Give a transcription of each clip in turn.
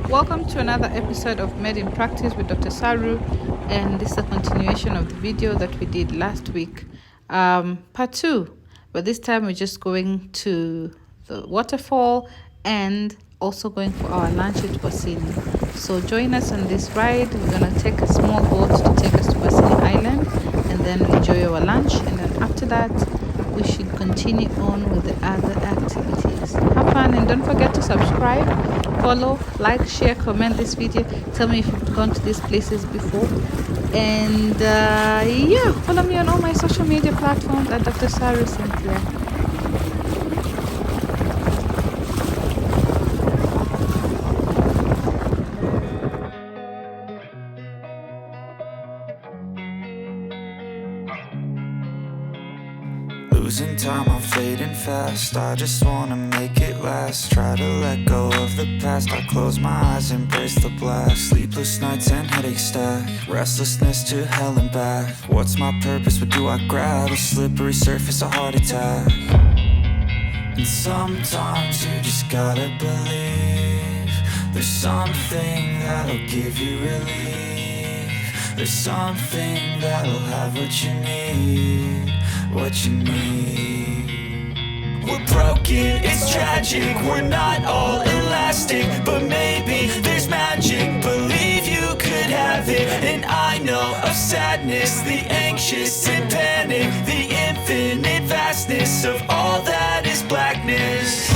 Welcome to another episode of Made in Practice with Dr. Saru, and this is a continuation of the video that we did last week, part 2. But this time we're just going to the waterfall and also going for our lunch at Basini. So join us on this ride. We're going to take a small boat to take us to Basini Island and then enjoy our lunch, and then after that we should continue on with the other activities. Have fun and don't forget to subscribe, follow, like, share, comment this video. Tell me if you've gone to these places before. And follow me on all my social media platforms at Dr. Saru Cynthia. Losing time, I'm fading fast. I just wanna make it last. Try to let go of the past. I close my eyes, embrace the blast. Sleepless nights and headaches stack. Restlessness to hell and back. What's my purpose? What do I grab? A slippery surface, a heart attack. And sometimes you just gotta believe there's something that'll give you relief. There's something that'll have what you need. What you need. We're broken, it's tragic. We're not all elastic, but maybe there's magic. Believe you could have it. And I know of sadness, the anxious and panic, the infinite vastness of all that is blackness.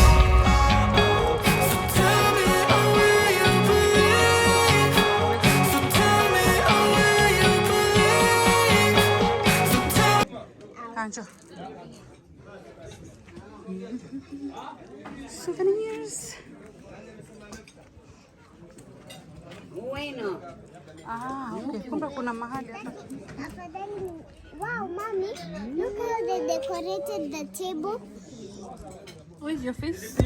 Souvenirs. Bueno. Okay. Kumbe kuna mahali hapa. Wow, mommy, look how they decorated the table. Where's your face?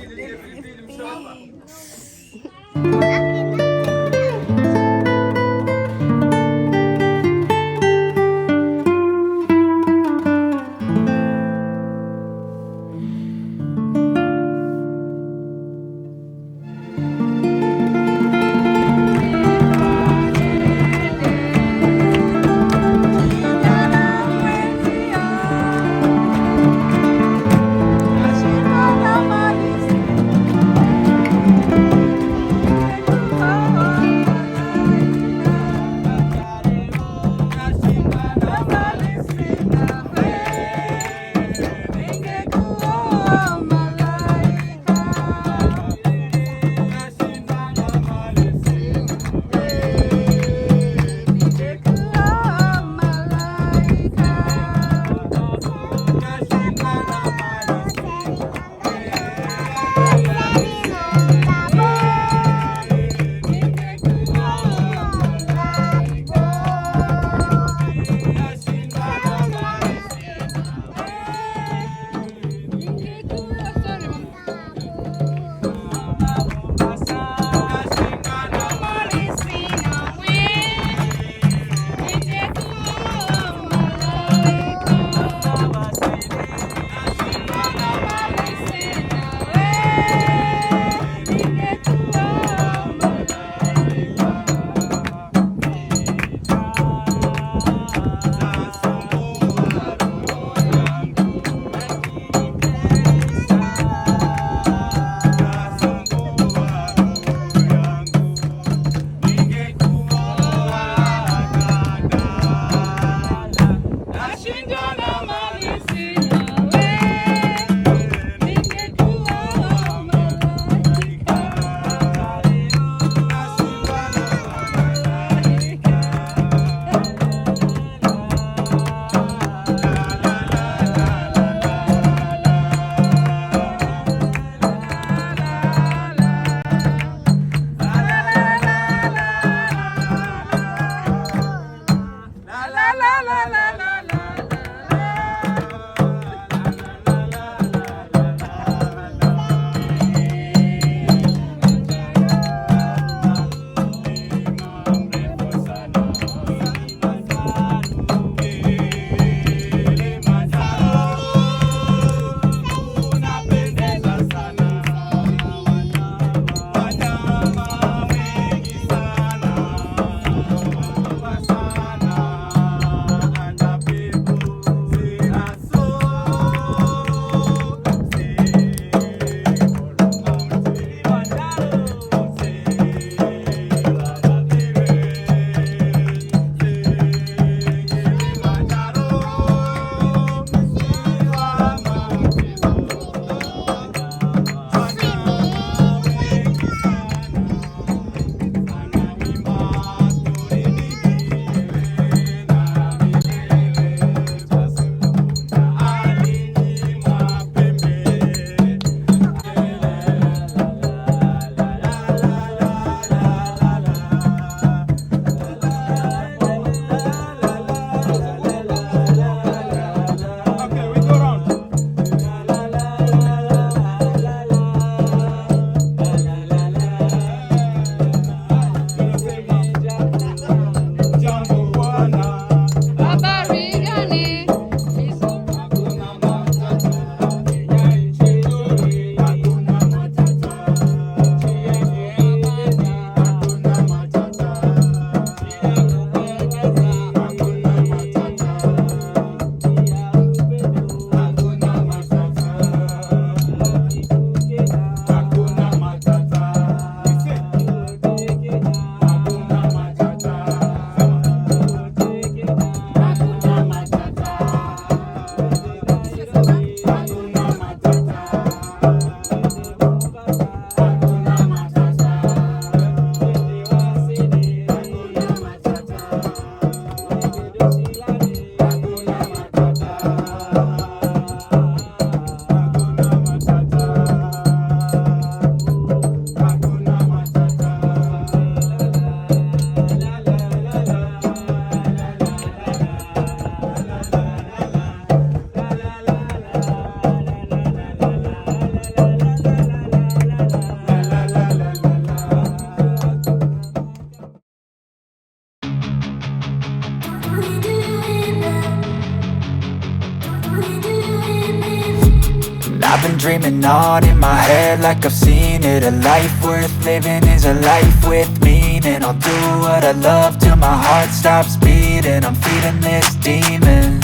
dreaming on in my head like I've seen it. A life worth living is a life with meaning. I'll do what I love till my heart stops beating. I'm feeding this demon.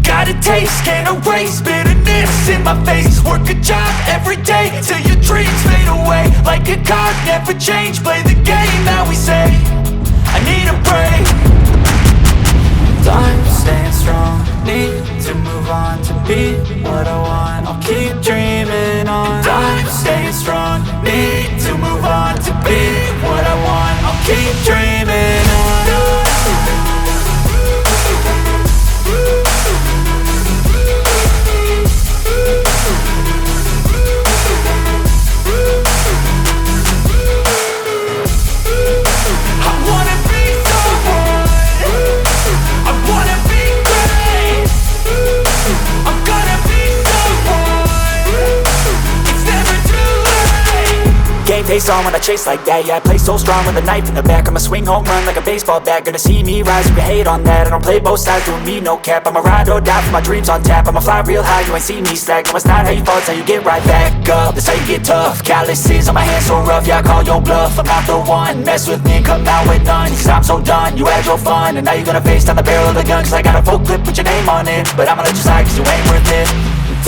Got a taste, can't erase bitterness in my face. Work a job every day till your dreams fade away. Like a card, never change, play the game that we say. I need a break. I'm staying strong, need to move on to be what I want. I'll keep dreaming on. I'm staying strong, need to move on to be what I want. I'll keep dreaming on. Face on when I chase like that. Yeah, I play so strong with a knife in the back. I'ma swing home run like a baseball bat. Gonna see me rise, you can hate on that. I don't play both sides, doing me no cap. I'ma ride or die for my dreams on tap. I'ma fly real high, you ain't see me slack. No, it's not how you fall, it's how you get right back up. That's how you get tough. Calluses on my hands so rough, yeah, I call your bluff. I'm not the one, mess with me and come out with none. Cause I'm so done, you had your fun. And now you're gonna face down the barrel of the gun. Cause I got a full clip with your name on it. But I'ma let you slide cause you ain't worth it.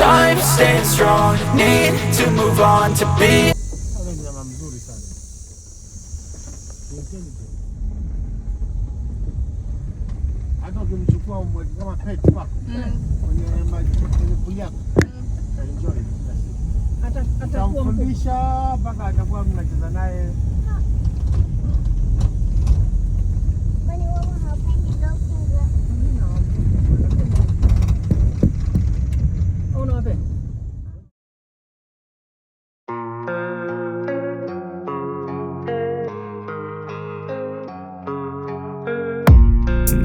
I'm staying strong, need to move on to be. Ukimchukua umweke kama pet wako kwenye maji kwenye pool yako, enjoy. Atamfundisha mpaka atakuwa mnacheza naye. Kwani wewe haupendi dolphin? Unawapenda?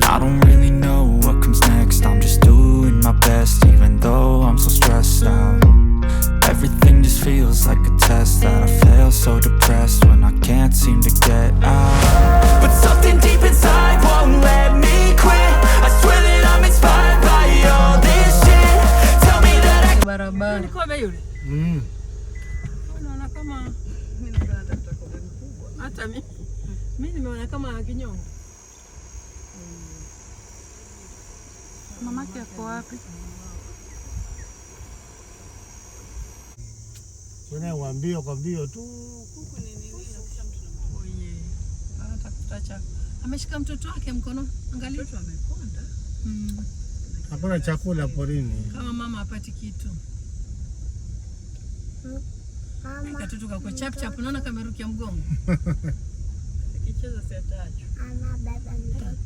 I don't really know what comes next. I'm just doing my best, even though I'm so stressed out. Everything just feels like a test that I fail, so depressed when I can't seem to get out. But something deep inside won't let me quit. I swear that I'm inspired by all this shit. Tell me that I barabara. Nilikuwa yule. Unaona kama mimi natafuta kwa mkubwa. Hata mimi nimeona kama kinyongo. Mamake yako wapi? Kuna waambie kwa mbio tu. Huku ni nini nakuta mtu na oye. Anatafuta chakula. Ameshika mtoto wake mkono. Angalia mtoto amekonda. Hapana chakula porini. Kama mama hapati kitu. Mama. Katotoka kwa chap chap unaona kama rukia mgongo. Kicheza setacho. Ana baba mtoto.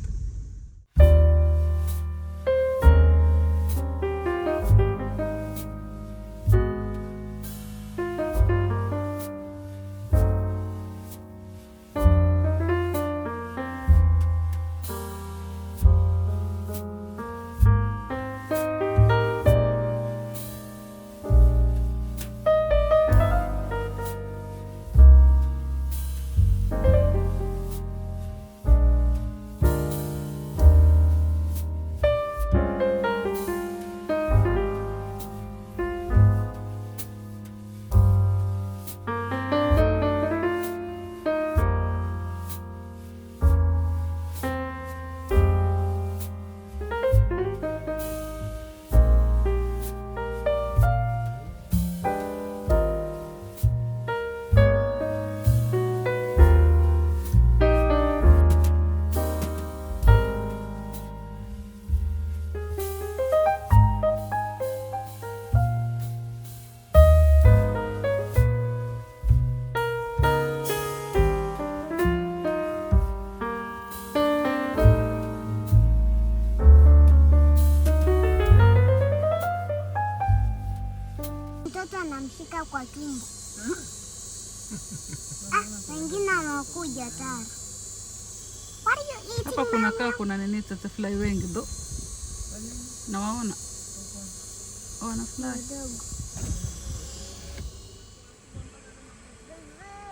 anamshika kwa tumbo. Wengine wanakuja tayari. Hapa kuna nini tatafly wengi ndo. Na waona. Wanafly.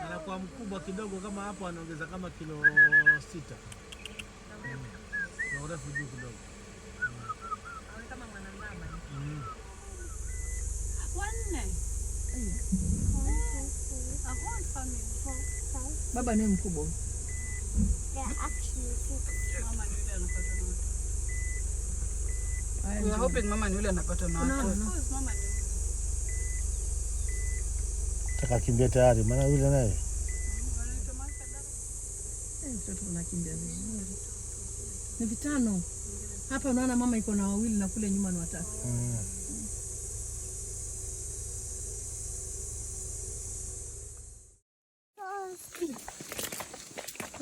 Anakuwa mkubwa kidogo kama hapo anaongeza kama kilo 6. Na urefu juu kidogo. Kama mwanandama. Wanne. A whole family. 4, 5. Baba ni mkubwa. They're actually 6. Mama ni yule anapata na watoto. We are hoping mama ni yule anapata na watoto. Mama ni Taka kimbia tayari, maana yule naye. mtoto unakimbia vizuri. Ni vitano. Hapa unaona mama iko na wawili na kule nyuma ni watatu.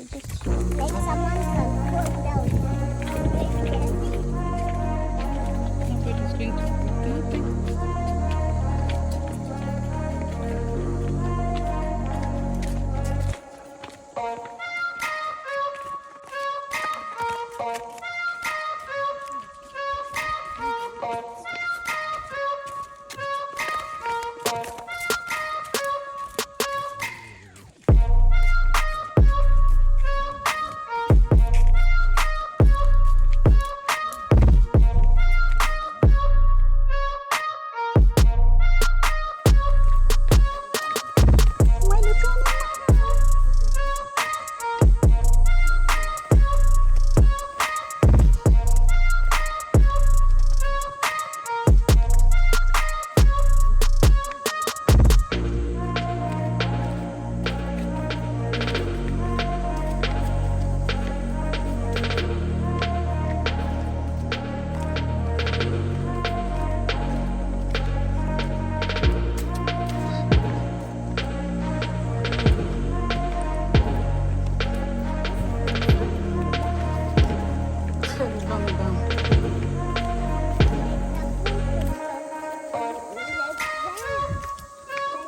Like someone can fall down. Nobody's going to do nothing.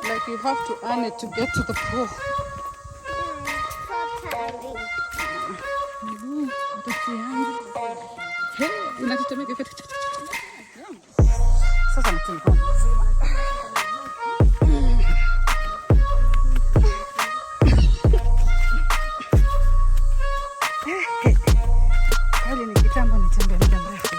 Like you have to earn it to get to the pool. So tiring. Sasa mtumko mzima. Kweli ni kitambo nitembea muda mrefu.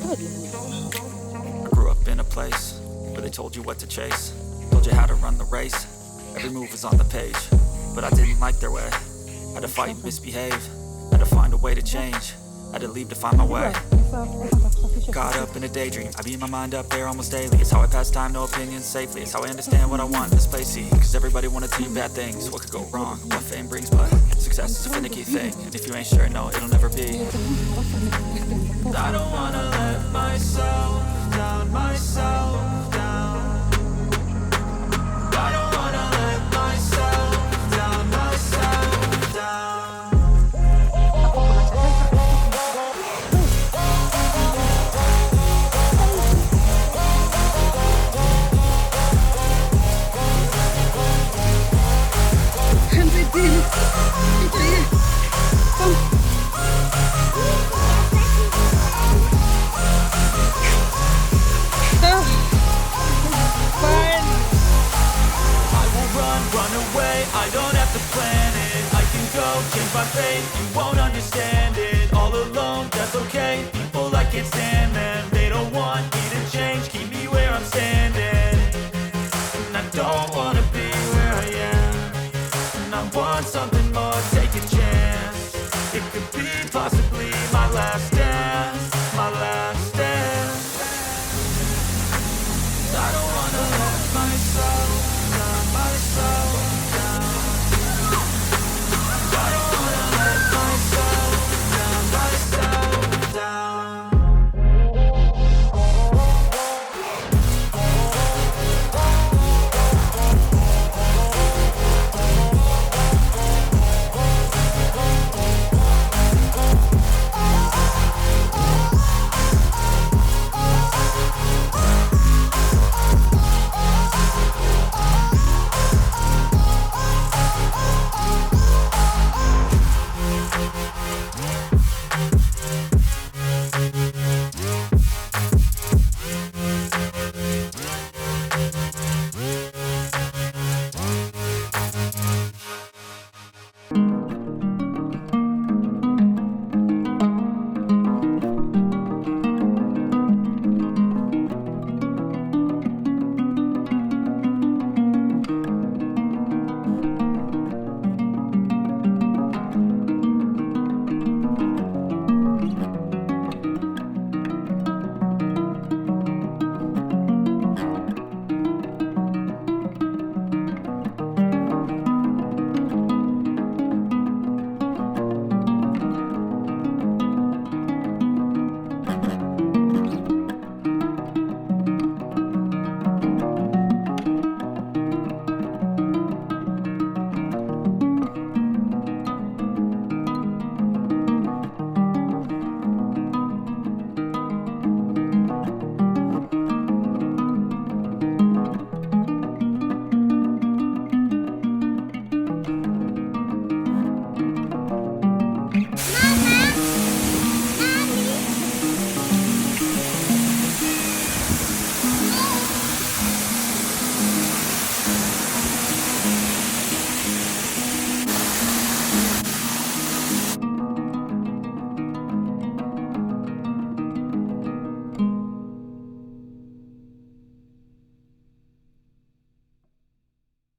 I grew up in a place where they told you what to chase, told you how to run the race. Every move was on the page, but I didn't like their way. Had to fight and misbehave, had to find a way to change, had to leave to find my way. Caught up in a daydream, I beat my mind up there almost daily. It's how I pass time, no opinions safely. It's how I understand what I want in this place, see. Cause everybody wanna tell you bad things, what could go wrong, what fame brings. But success is a finicky thing, and if you ain't sure, no, it'll never be. I don't wanna let myself down, myself down. I don't wanna let myself down, myself down. Run away, I don't have to plan it. I can go change my fate.